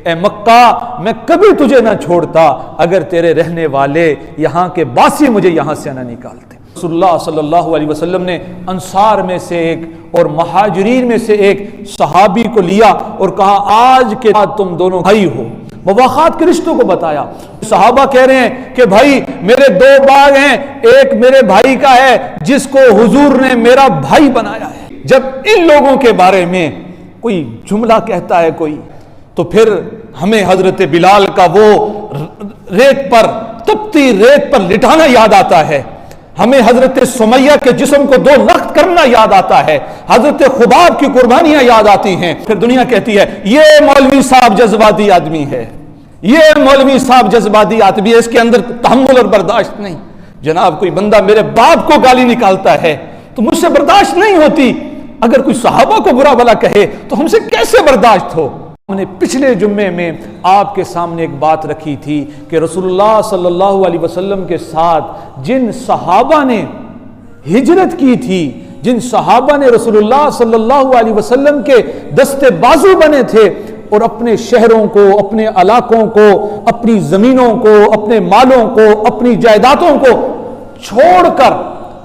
اے مکہ میں کبھی تجھے نہ چھوڑتا اگر تیرے رہنے والے یہاں کے باسی مجھے یہاں سے نہ نکالتے۔ رسول اللہ صلی اللہ علیہ وسلم نے انصار میں سے ایک اور مہاجرین میں سے ایک صحابی کو لیا اور کہا آج کے بعد تم دونوں بھائی ہو، مواخات کے رشتوں کو بتایا۔ صحابہ کہہ رہے ہیں کہ بھائی میرے دو باغ ہیں، ایک میرے بھائی کا ہے جس کو حضور نے میرا بھائی بنایا ہے۔ جب ان لوگوں کے بارے میں کوئی جملہ کہتا ہے کوئی، تو پھر ہمیں حضرت بلال کا وہ ریت پر تپتی ریت پر لٹانا یاد آتا ہے، ہمیں حضرت سمیہ کے جسم کو 2 لخت کرنا یاد آتا ہے، حضرت خباب کی قربانیاں یاد آتی ہیں۔ پھر دنیا کہتی ہے یہ مولوی صاحب جذباتی آدمی ہے، یہ مولوی صاحب جذباتی آدمی ہے، اس کے اندر تحمل اور برداشت نہیں۔ جناب کوئی بندہ میرے باپ کو گالی نکالتا ہے تو مجھ سے برداشت نہیں ہوتی، اگر کوئی صحابہ کو برا بھلا کہے تو ہم سے کیسے برداشت ہو؟ ہم نے پچھلے جمعے میں آپ کے سامنے ایک بات رکھی تھی کہ رسول اللہ صلی اللہ علیہ وسلم کے ساتھ جن صحابہ نے ہجرت کی تھی، جن صحابہ نے رسول اللہ صلی اللہ علیہ وسلم کے دستے بازو بنے تھے اور اپنے شہروں کو، اپنے علاقوں کو، اپنی زمینوں کو، اپنے مالوں کو، اپنی جائیدادوں کو چھوڑ کر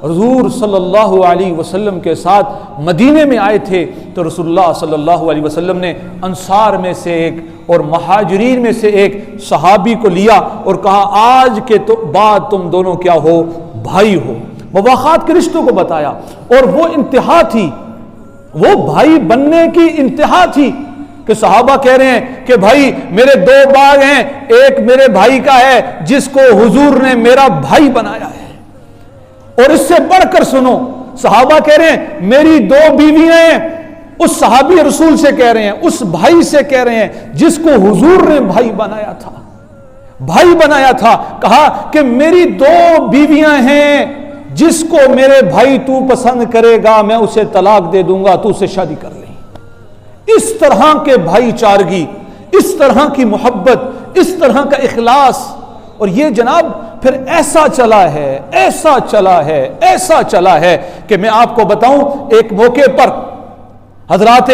حضور صلی اللہ علیہ وسلم کے ساتھ مدینے میں آئے تھے، تو رسول اللہ صلی اللہ علیہ وسلم نے انصار میں سے ایک اور مہاجرین میں سے ایک صحابی کو لیا اور کہا آج کے بعد تم دونوں کیا ہو؟ بھائی ہو۔ مواخات کے رشتوں کو بتایا، اور وہ انتہا تھی، وہ بھائی بننے کی انتہا تھی کہ صحابہ کہہ رہے ہیں کہ بھائی میرے 2 باغ ہیں، ایک میرے بھائی کا ہے جس کو حضور نے میرا بھائی بنایا ہے۔ اور اس سے بڑھ کر سنو، صحابہ کہہ رہے ہیں میری 2 بیویاں ہیں، اس صحابی رسول سے کہہ رہے ہیں، اس بھائی سے کہہ رہے ہیں جس کو حضور نے بھائی بنایا تھا، بھائی بنایا تھا، کہا کہ میری 2 بیویاں ہیں، جس کو میرے بھائی تو پسند کرے گا میں اسے طلاق دے دوں گا، تو اسے شادی کر لیں۔ اس طرح کے بھائی چارگی، اس طرح کی محبت، اس طرح کا اخلاص، اور یہ جناب پھر ایسا چلا ہے، ایسا چلا ہے، ایسا چلا ہے کہ میں آپ کو بتاؤں، ایک موقع پر حضرات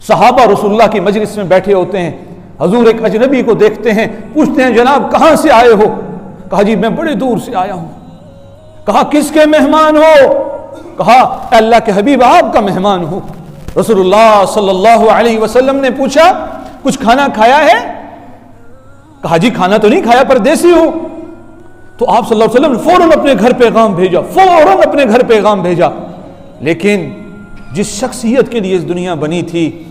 صحابہ رسول اللہ کی مجلس میں بیٹھے ہوتے ہیں، حضور ایک اجنبی کو دیکھتے ہیں، پوچھتے ہیں جناب کہاں سے آئے ہو؟ کہا جی میں بڑے دور سے آیا ہوں۔ کہا کس کے مہمان ہو؟ کہا اللہ کے حبیب آپ کا مہمان ہوں۔ رسول اللہ صلی اللہ علیہ وسلم نے پوچھا کچھ کھانا کھایا ہے؟ کہا جی کھانا تو نہیں کھایا، پردیسی ہوں۔ تو آپ صلی اللہ علیہ وسلم نے فوراً اپنے گھر پیغام بھیجا، فوراً اپنے گھر پیغام بھیجا۔ لیکن جس شخصیت کے لیے اس دنیا بنی تھی،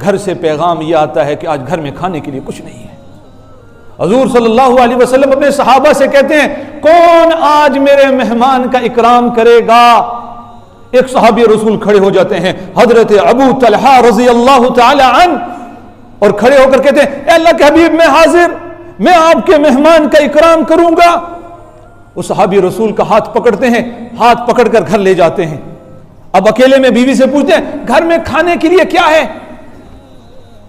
گھر سے پیغام یہ آتا ہے کہ آج گھر میں کھانے کے لیے کچھ نہیں ہے۔ حضور صلی اللہ علیہ وسلم اپنے صحابہ سے کہتے ہیں کون آج میرے مہمان کا اکرام کرے گا؟ ایک صحابی رسول کھڑے ہو جاتے ہیں، حضرت ابو طلحہ رضی اللہ تعالی عنہ، اور کھڑے ہو کر کہتے ہیں اے اللہ کے حبیب میں حاضر، میں آپ کے مہمان کا اکرام کروں گا۔ وہ صحابی رسول کا ہاتھ پکڑتے ہیں، ہاتھ پکڑ کر گھر لے جاتے ہیں۔ اب اکیلے میں بیوی سے پوچھتے ہیں گھر میں کھانے کے لیے کیا ہے؟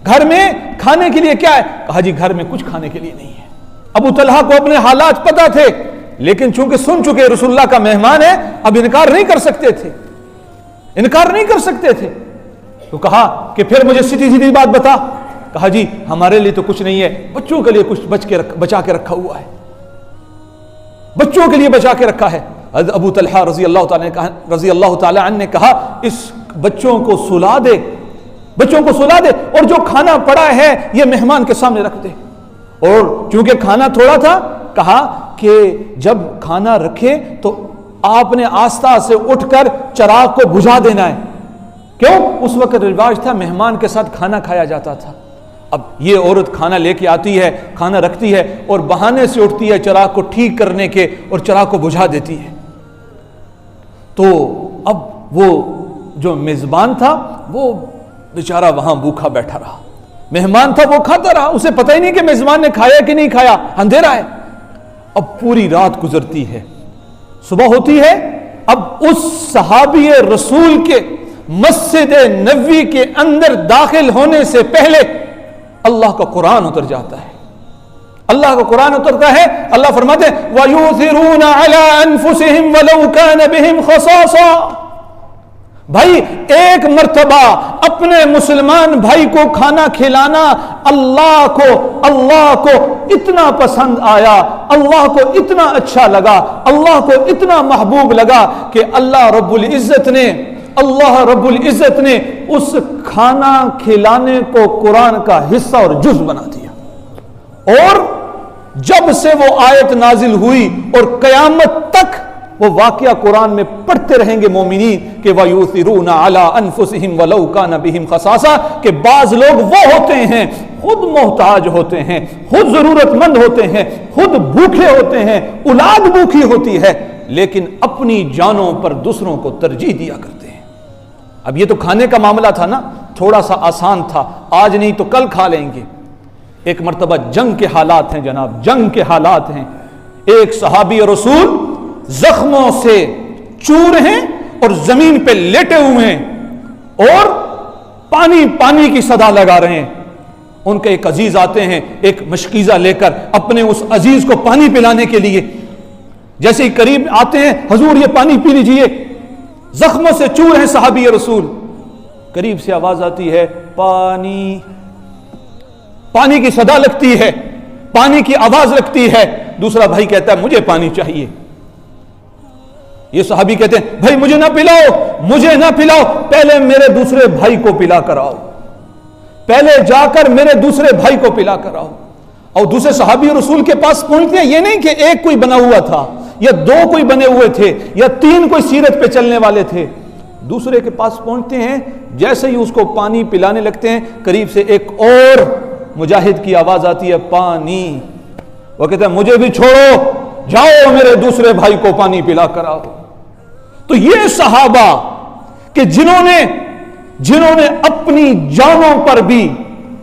گھر میں کھانے کے لیے کیا ہے؟ کہا جی گھر میں کچھ کھانے کے لیے نہیں ہے۔ ابو طلحہ کو اپنے حالات پتہ تھے، لیکن چونکہ سن چکے رسول اللہ کا مہمان ہے، اب انکار نہیں کر سکتے تھے، انکار نہیں کر سکتے تھے۔ تو کہا کہ پھر مجھے سیدھی سیدھی بات بتا۔ کہا جی ہمارے لیے تو کچھ نہیں ہے، بچوں کے لیے کچھ بچا کے رکھا ہوا ہے، بچوں کے لیے بچا کے رکھا ہے۔ ابو طلحہ رضی اللہ تعالی عنہ نے کہا اس بچوں کو سلا دے، بچوں کو سلا دے، اور جو کھانا پڑا ہے یہ مہمان کے سامنے رکھ دے۔ اور چونکہ کھانا تھوڑا تھا، کہا کہ جب کھانا رکھے تو آپ نے آستہ سے اٹھ کر چراغ کو بجھا دینا ہے۔ کیوں؟ اس وقت رواج تھا، مہمان کے ساتھ کھانا کھایا جاتا تھا۔ اب یہ عورت کھانا لے کے آتی ہے، کھانا رکھتی ہے اور بہانے سے اٹھتی ہے چراغ کو ٹھیک کرنے کے اور چراغ کو بجھا دیتی ہے۔ تو اب وہ جو میزبان تھا وہ بیچارہ وہاں بھوکا بیٹھا رہا، مہمان تھا وہ کھاتا رہا، اسے پتہ ہی نہیں کہ میزبان نے کھایا کہ نہیں کھایا، اندھیرا ہے۔ اب پوری رات گزرتی ہے، صبح ہوتی ہے۔ اب اس صحابی رسول کے مسجد نبوی کے اندر داخل ہونے سے پہلے اللہ کا قرآن اتر جاتا ہے، اللہ کا قرآن اترتا ہے۔ اللہ فرماتے ہیں وَيُؤْثِرُونَ عَلَىٰ أَنفُسِهِمْ وَلَوْ كَانَ بِهِمْ خَصَاصَةٌ، بھائی ایک مرتبہ اپنے مسلمان بھائی کو کھانا کھلانا اللہ کو اتنا پسند آیا، اللہ کو اتنا اچھا لگا، اللہ کو اتنا محبوب لگا کہ اللہ رب العزت نے اس کھانا کھلانے کو قرآن کا حصہ اور جز بنا دیا۔ اور جب سے وہ آیت نازل ہوئی اور قیامت تک وہ واقعہ قرآن میں پڑھتے رہیں گے مومنین کہ وَيُؤْثِرُونَ عَلَىٰ أَنفُسِهِمْ وَلَوْ كَانَ بِهِمْ خَصَاصَةٌ، کہ بعض لوگ وہ ہوتے ہیں خود محتاج ہوتے ہیں، خود ضرورت مند ہوتے ہیں، خود بھوکے ہوتے ہیں، اولاد بھوکی ہوتی ہے، لیکن اپنی جانوں پر دوسروں کو ترجیح دیا کرتے ہیں۔ اب یہ تو کھانے کا معاملہ تھا نا، تھوڑا سا آسان تھا، آج نہیں تو کل کھا لیں گے۔ ایک مرتبہ جنگ کے حالات ہیں جناب، جنگ کے حالات ہیں، ایک صحابی رسول زخموں سے چور ہیں اور زمین پہ لیٹے ہوئے ہیں اور پانی کی صدا لگا رہے ہیں۔ ان کے ایک عزیز آتے ہیں ایک مشکیزہ لے کر اپنے اس عزیز کو پانی پلانے کے لیے، جیسے ہی قریب آتے ہیں حضور یہ پانی پی لیجئے، زخموں سے چور ہیں صحابی رسول، قریب سے آواز آتی ہے پانی کی صدا لگتی ہے، پانی کی آواز لگتی ہے، دوسرا بھائی کہتا ہے مجھے پانی چاہیے۔ یہ صحابی کہتے ہیں بھائی مجھے نہ پلاؤ، پہلے میرے دوسرے بھائی کو پلا کر آؤ، پہلے جا کر میرے دوسرے بھائی کو پلا کر آؤ۔ اور دوسرے صحابی رسول کے پاس پہنچتے ہیں، یہ نہیں کہ ایک کوئی بنا ہوا تھا یا دو کوئی بنے ہوئے تھے یا تین کوئی سیرت پہ چلنے والے تھے، دوسرے کے پاس پہنچتے ہیں، جیسے ہی اس کو پانی پلانے لگتے ہیں قریب سے ایک اور مجاہد کی آواز آتی ہے پانی، وہ کہتے ہیں مجھے بھی چھوڑو، جاؤ میرے دوسرے بھائی کو پانی پلا کر آؤ۔ تو یہ صحابہ کہ جنہوں نے اپنی جانوں پر بھی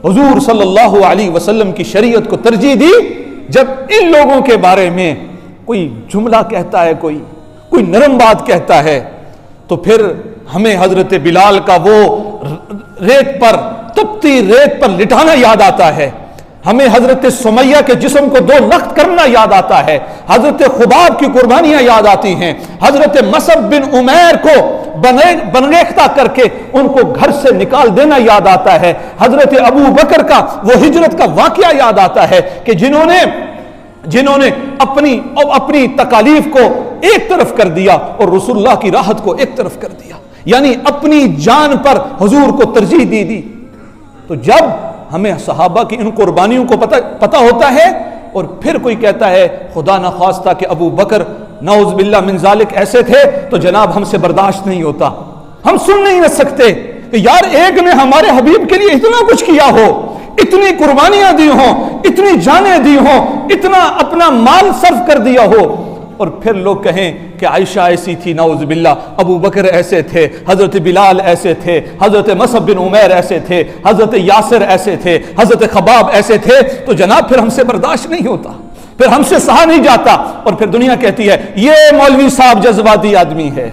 حضور صلی اللہ علیہ وسلم کی شریعت کو ترجیح دی، جب ان لوگوں کے بارے میں کوئی جملہ کہتا ہے، کوئی نرم بات کہتا ہے، تو پھر ہمیں حضرت بلال کا وہ تپتی ریت پر لٹانا یاد آتا ہے، ہمیں حضرت سمیہ کے جسم کو 2 لخت کرنا یاد آتا ہے، حضرت خباب کی قربانیاں یاد آتی ہیں، حضرت مصعب بن عمیر کو بنگیختہ کر کے ان کو گھر سے نکال دینا یاد آتا ہے، حضرت ابو بکر کا وہ ہجرت کا واقعہ یاد آتا ہے کہ جنہوں نے اپنی تکالیف کو ایک طرف کر دیا اور رسول اللہ کی راحت کو ایک طرف کر دیا، یعنی اپنی جان پر حضور کو ترجیح دی۔ تو جب ہمیں صحابہ کی ان قربانیوں کو پتہ ہوتا ہے اور پھر کوئی کہتا ہے خدا نہ خواستہ کہ ابو بکر نعوذ باللہ من ذالک ایسے تھے، تو جناب ہم سے برداشت نہیں ہوتا، ہم سن نہیں سکتے کہ یار ایک نے ہمارے حبیب کے لیے اتنا کچھ کیا ہو، اتنی قربانیاں دی ہوں، اتنی جانیں دی ہوں، اتنا اپنا مال صرف کر دیا ہو، اور پھر لوگ کہیں کہ عائشہ ایسی تھی نعوذ باللہ، ابو بکر ایسے تھے، حضرت بلال ایسے تھے، حضرت مصعب بن عمیر ایسے تھے، حضرت یاسر ایسے تھے، حضرت خباب ایسے تھے، تو جناب پھر ہم سے برداشت نہیں ہوتا، پھر ہم سے سہا نہیں جاتا، اور پھر دنیا کہتی ہے یہ مولوی صاحب جذباتی آدمی ہے،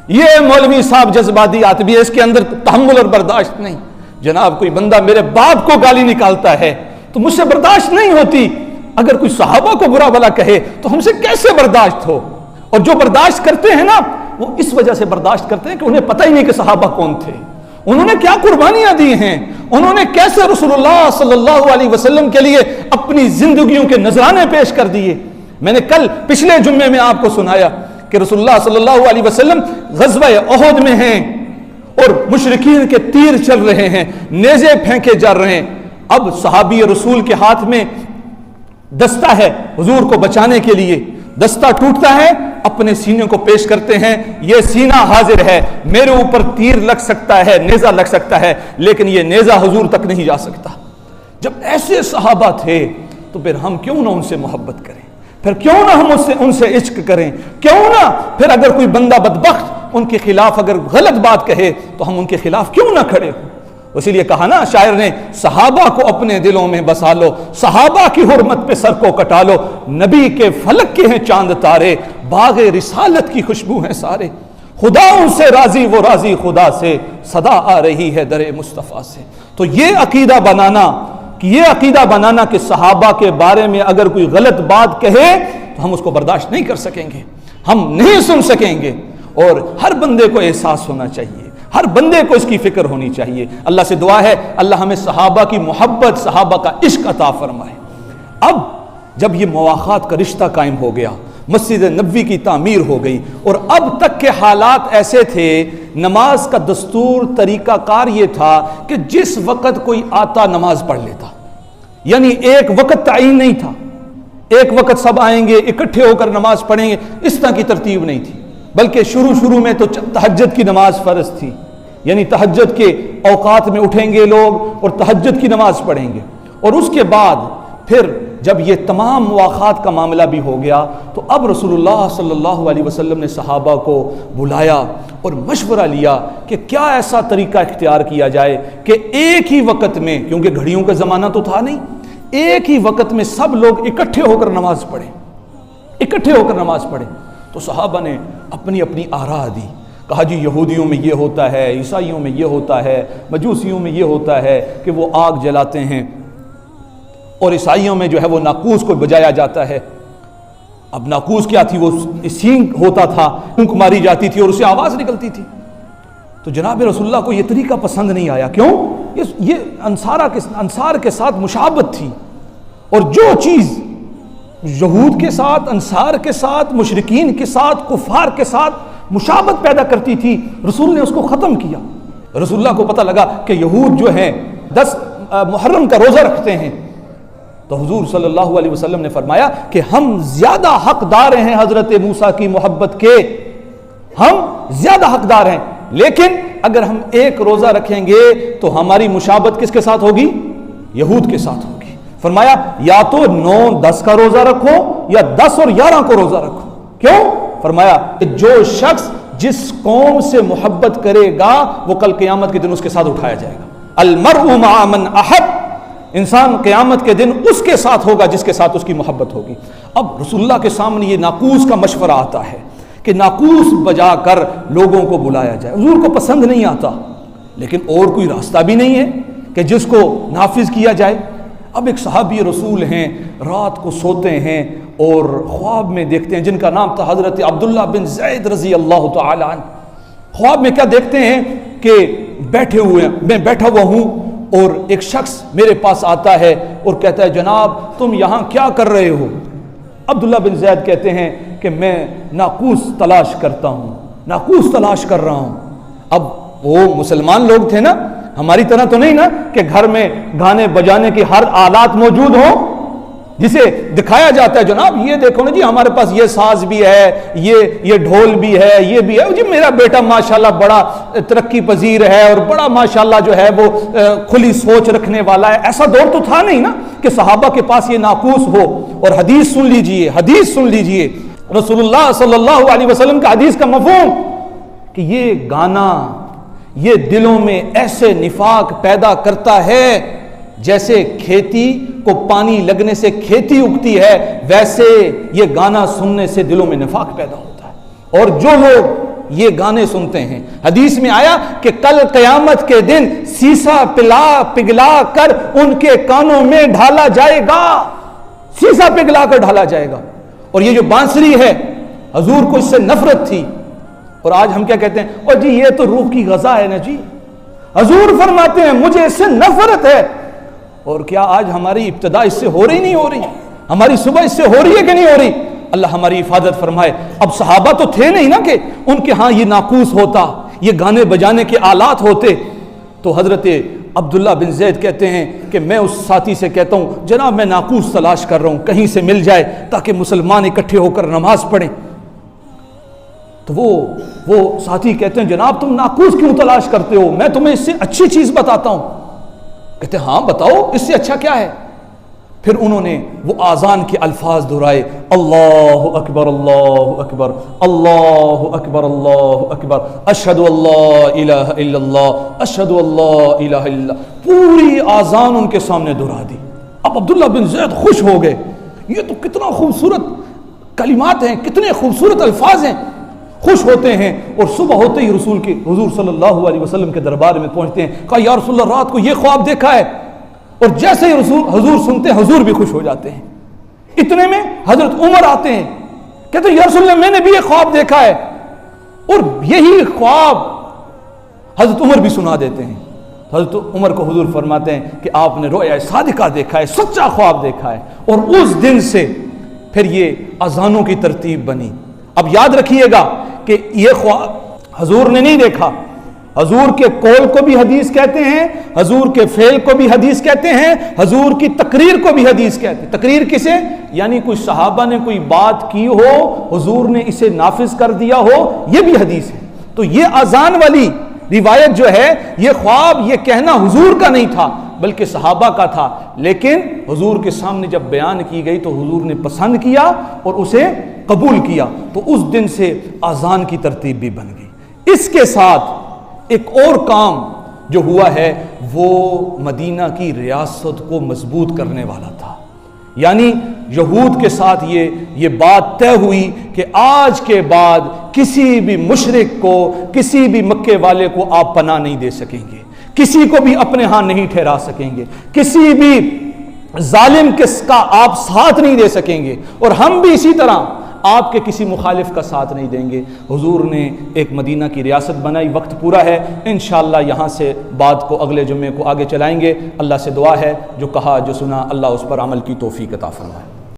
یہ مولوی صاحب جذباتی آدمی ہے، اس کے اندر تحمل اور برداشت نہیں۔ جناب کوئی بندہ میرے باپ کو گالی نکالتا ہے تو مجھ سے برداشت نہیں ہوتی، اگر کوئی صحابہ کو برا بھلا کہے تو ہم سے کیسے برداشت ہو؟ اور جو برداشت کرتے ہیں نا وہ اس وجہ سے برداشت کرتے ہیں کہ انہیں پتہ ہی نہیں کہ صحابہ کون تھے، انہوں نے کیا قربانیاں دی ہیں، انہوں نے کیسے رسول اللہ صلی اللہ علیہ وسلم کے لیے اپنی زندگیوں کے نذرانے پیش کر دیے۔ میں نے کل پچھلے جمعے میں آپ کو سنایا کہ رسول اللہ صلی اللہ علیہ وسلم غزوہ احد میں ہیں اور مشرکین کے تیر چل رہے ہیں، نیزے پھینکے جا رہے ہیں، اب صحابی رسول کے ہاتھ میں دستہ ہے حضور کو بچانے کے لیے، دستہ ٹوٹتا ہے، اپنے سینے کو پیش کرتے ہیں، یہ سینہ حاضر ہے، میرے اوپر تیر لگ سکتا ہے، نیزہ لگ سکتا ہے، لیکن یہ نیزہ حضور تک نہیں جا سکتا۔ جب ایسے صحابہ تھے تو پھر ہم کیوں نہ ان سے محبت کریں، پھر کیوں نہ ہم ان سے عشق کریں، کیوں نہ پھر اگر کوئی بندہ بدبخت ان کے خلاف اگر غلط بات کہے تو ہم ان کے خلاف کیوں نہ کھڑے ہوں۔ اسی لیے کہا نا شاعر نے صحابہ کو اپنے دلوں میں بسا لو، صحابہ کی حرمت پہ سر کو کٹا لو، نبی کے فلک کے ہیں چاند تارے، باغ رسالت کی خوشبو ہیں سارے، خدا ان سے راضی وہ راضی خدا سے، صدا آ رہی ہے در مصطفیٰ سے۔ تو یہ عقیدہ بنانا کہ صحابہ کے بارے میں اگر کوئی غلط بات کہے تو ہم اس کو برداشت نہیں کر سکیں گے، ہم نہیں سن سکیں گے، اور ہر بندے کو احساس ہونا چاہیے، ہر بندے کو اس کی فکر ہونی چاہیے. اللہ سے دعا ہے اللہ ہمیں صحابہ کی محبت، صحابہ کا عشق عطا فرمائے. اب جب یہ مواخات کا رشتہ قائم ہو گیا، مسجد نبوی کی تعمیر ہو گئی، اور اب تک کے حالات ایسے تھے، نماز کا دستور طریقہ کار یہ تھا کہ جس وقت کوئی آتا نماز پڑھ لیتا، یعنی ایک وقت تعین نہیں تھا، ایک وقت سب آئیں گے اکٹھے ہو کر نماز پڑھیں گے، اس طرح کی ترتیب نہیں تھی. بلکہ شروع میں تو تہجد کی نماز فرض تھی، یعنی تہجد کے اوقات میں اٹھیں گے لوگ اور تہجد کی نماز پڑھیں گے. اور اس کے بعد پھر جب یہ تمام مواخات کا معاملہ بھی ہو گیا تو اب رسول اللہ صلی اللہ علیہ وسلم نے صحابہ کو بلایا اور مشورہ لیا کہ کیا ایسا طریقہ اختیار کیا جائے کہ ایک ہی وقت میں، کیونکہ گھڑیوں کا زمانہ تو تھا نہیں، ایک ہی وقت میں سب لوگ اکٹھے ہو کر نماز پڑھیں، اکٹھے ہو کر نماز پڑھیں. تو صحابہ نے اپنی اپنی آراء دی. کہا جی یہودیوں میں یہ ہوتا ہے، عیسائیوں میں یہ ہوتا ہے، مجوسیوں میں یہ ہوتا ہے کہ وہ آگ جلاتے ہیں، اور عیسائیوں میں جو ہے وہ ناقوس کو بجایا جاتا ہے. اب ناقوس کیا تھی؟ وہ سینگ ہوتا تھا، پھونک ماری جاتی تھی اور اسے آواز نکلتی تھی. تو جناب رسول اللہ کو یہ طریقہ پسند نہیں آیا. کیوں؟ یہ انصار کے ساتھ مشابہت تھی، اور جو چیز یہود کے ساتھ، انصار کے ساتھ، مشرکین کے ساتھ، کفار کے ساتھ مشابہت پیدا کرتی تھی، رسول نے اس کو ختم کیا. رسول اللہ کو پتہ لگا کہ یہود جو ہیں 10 محرم کا روزہ رکھتے ہیں، تو حضور صلی اللہ علیہ وسلم نے فرمایا کہ ہم زیادہ حقدار ہیں حضرت موسیٰ کی محبت کے، ہم زیادہ حقدار ہیں، لیکن اگر ہم ایک روزہ رکھیں گے تو ہماری مشابہت کس کے ساتھ ہوگی؟ یہود کے ساتھ ہوگی. فرمایا یا تو 9-10 کا روزہ رکھو یا 10 اور 11 کو روزہ رکھو. کیوں؟ فرمایا کہ جو شخص جس قوم سے محبت کرے گا وہ کل قیامت کے دن اس کے ساتھ اٹھایا جائے گا. المرء مع من احب، انسان قیامت کے دن اس کے ساتھ ہوگا جس کے ساتھ اس کی محبت ہوگی. اب رسول اللہ کے سامنے یہ ناقوس کا مشورہ آتا ہے کہ ناقوس بجا کر لوگوں کو بلایا جائے. حضور کو پسند نہیں آتا، لیکن اور کوئی راستہ بھی نہیں ہے کہ جس کو نافذ کیا جائے. اب ایک صحابی رسول ہیں، رات کو سوتے ہیں اور خواب میں دیکھتے ہیں، جن کا نام تھا حضرت عبداللہ بن زید رضی اللہ تعالی عنہ. خواب میں کیا دیکھتے ہیں کہ بیٹھے ہوئے ہیں، میں بیٹھا ہوا ہوں اور ایک شخص میرے پاس آتا ہے اور کہتا ہے جناب تم یہاں کیا کر رہے ہو؟ عبداللہ بن زید کہتے ہیں کہ میں ناقوس تلاش کرتا ہوں، ناقوس تلاش کر رہا ہوں. اب وہ مسلمان لوگ تھے نا، ہماری طرح تو نہیں نا کہ گھر میں گانے بجانے کے ہر آلات موجود ہوں جسے دکھایا جاتا ہے جناب یہ دیکھو نا جی ہمارے پاس یہ ساز بھی ہے، یہ ڈھول بھی ہے، یہ بھی ہے جی، میرا بیٹا ماشاءاللہ بڑا ترقی پذیر ہے اور بڑا ماشاءاللہ جو ہے وہ کھلی سوچ رکھنے والا ہے. ایسا دور تو تھا نہیں نا کہ صحابہ کے پاس یہ ناقوس ہو. اور حدیث سن لیجئے، حدیث سن لیجئے، رسول اللہ صلی اللہ علیہ وسلم کا حدیث کا مفہوم کہ یہ گانا یہ دلوں میں ایسے نفاق پیدا کرتا ہے جیسے کھیتی کو پانی لگنے سے کھیتی اگتی ہے، ویسے یہ گانا سننے سے دلوں میں نفاق پیدا ہوتا ہے. اور جو لوگ یہ گانے سنتے ہیں، حدیث میں آیا کہ کل قیامت کے دن سیسا پگھلا کر ان کے کانوں میں ڈھالا جائے گا، سیسا پگھلا کر ڈھالا جائے گا. اور یہ جو بانسری ہے حضور کو اس سے نفرت تھی، اور آج ہم کیا کہتے ہیں اور جی یہ تو روح کی غذا ہے نا جی. حضور فرماتے ہیں مجھے اس سے نفرت ہے. اور کیا آج ہماری ابتدا اس سے ہو رہی نہیں ہو رہی؟ ہماری صبح اس سے ہو رہی ہے کہ نہیں ہو رہی؟ اللہ ہماری حفاظت فرمائے. اب صحابہ تو تھے نہیں نا کہ ان کے ہاں یہ ناقوس ہوتا، یہ گانے بجانے کے آلات ہوتے. تو حضرت عبداللہ بن زید کہتے ہیں کہ میں اس ساتھی سے کہتا ہوں جناب میں ناقوس تلاش کر رہا ہوں، کہیں سے مل جائے تاکہ مسلمان اکٹھے ہو کر نماز پڑھیں. تو وہ ساتھی کہتے ہیں جناب تم ناقوس کیوں تلاش کرتے ہو؟ میں تمہیں اس سے اچھی چیز بتاتا ہوں. کہتے ہیں ہاں بتاؤ اس سے اچھا کیا ہے؟ پھر انہوں نے وہ آذان کے الفاظ دہرائے، اللہ اکبر اللہ اکبر اللہ اکبر اللہ اکبر اشہد اللہ الہ الا اللہ اشہد اللہ الہ الا اللہ. پوری آذان ان کے سامنے دہرا دی. اب عبداللہ بن زید خوش ہو گئے، یہ تو کتنا خوبصورت کلمات ہیں، کتنے خوبصورت الفاظ ہیں. خوش ہوتے ہیں اور صبح ہوتے ہی حضور صلی اللہ علیہ وسلم کے دربار میں پہنچتے ہیں. کہا یا رسول اللہ رات کو یہ خواب دیکھا ہے. اور جیسے ہی حضور سنتے ہیں حضور بھی خوش ہو جاتے ہیں. اتنے میں حضرت عمر آتے ہیں، کہتے ہیں یا رسول اللہ میں نے بھی یہ خواب دیکھا ہے. اور یہی خواب حضرت عمر بھی سنا دیتے ہیں. حضرت عمر کو حضور فرماتے ہیں کہ آپ نے رؤیا صادقہ دیکھا ہے، سچا خواب دیکھا ہے، اور اس دن سے پھر یہ اذانوں کی ترتیب بنی. اب یاد رکھیے گا کہ یہ خواب حضور نے نہیں دیکھا. حضور کے قول کو بھی حدیث کہتے ہیں، حضور کے فعل کو بھی حدیث کہتے ہیں، حضور کی تقریر کو بھی حدیث کہتے ہیں. تقریر کسے؟ یعنی کوئی صحابہ نے کوئی بات کی ہو، حضور نے اسے نافذ کر دیا ہو، یہ بھی حدیث ہے. تو یہ اذان والی روایت جو ہے، یہ خواب، یہ کہنا حضور کا نہیں تھا بلکہ صحابہ کا تھا، لیکن حضور کے سامنے جب بیان کی گئی تو حضور نے پسند کیا اور اسے قبول کیا. تو اس دن سے اذان کی ترتیب بھی بن گئی. اس کے ساتھ ایک اور کام جو ہوا ہے وہ مدینہ کی ریاست کو مضبوط کرنے والا تھا. یعنی یہود کے ساتھ یہ بات طے ہوئی کہ آج کے بعد کسی بھی مشرک کو، کسی بھی مکے والے کو آپ پناہ نہیں دے سکیں گے، کسی کو بھی اپنے ہاں نہیں ٹھہرا سکیں گے، کسی بھی ظالم کس کا آپ ساتھ نہیں دے سکیں گے، اور ہم بھی اسی طرح آپ کے کسی مخالف کا ساتھ نہیں دیں گے. حضور نے ایک مدینہ کی ریاست بنائی. وقت پورا ہے، انشاءاللہ یہاں سے بات کو اگلے جمعے کو آگے چلائیں گے. اللہ سے دعا ہے جو کہا جو سنا اللہ اس پر عمل کی توفیق عطا فرمائے.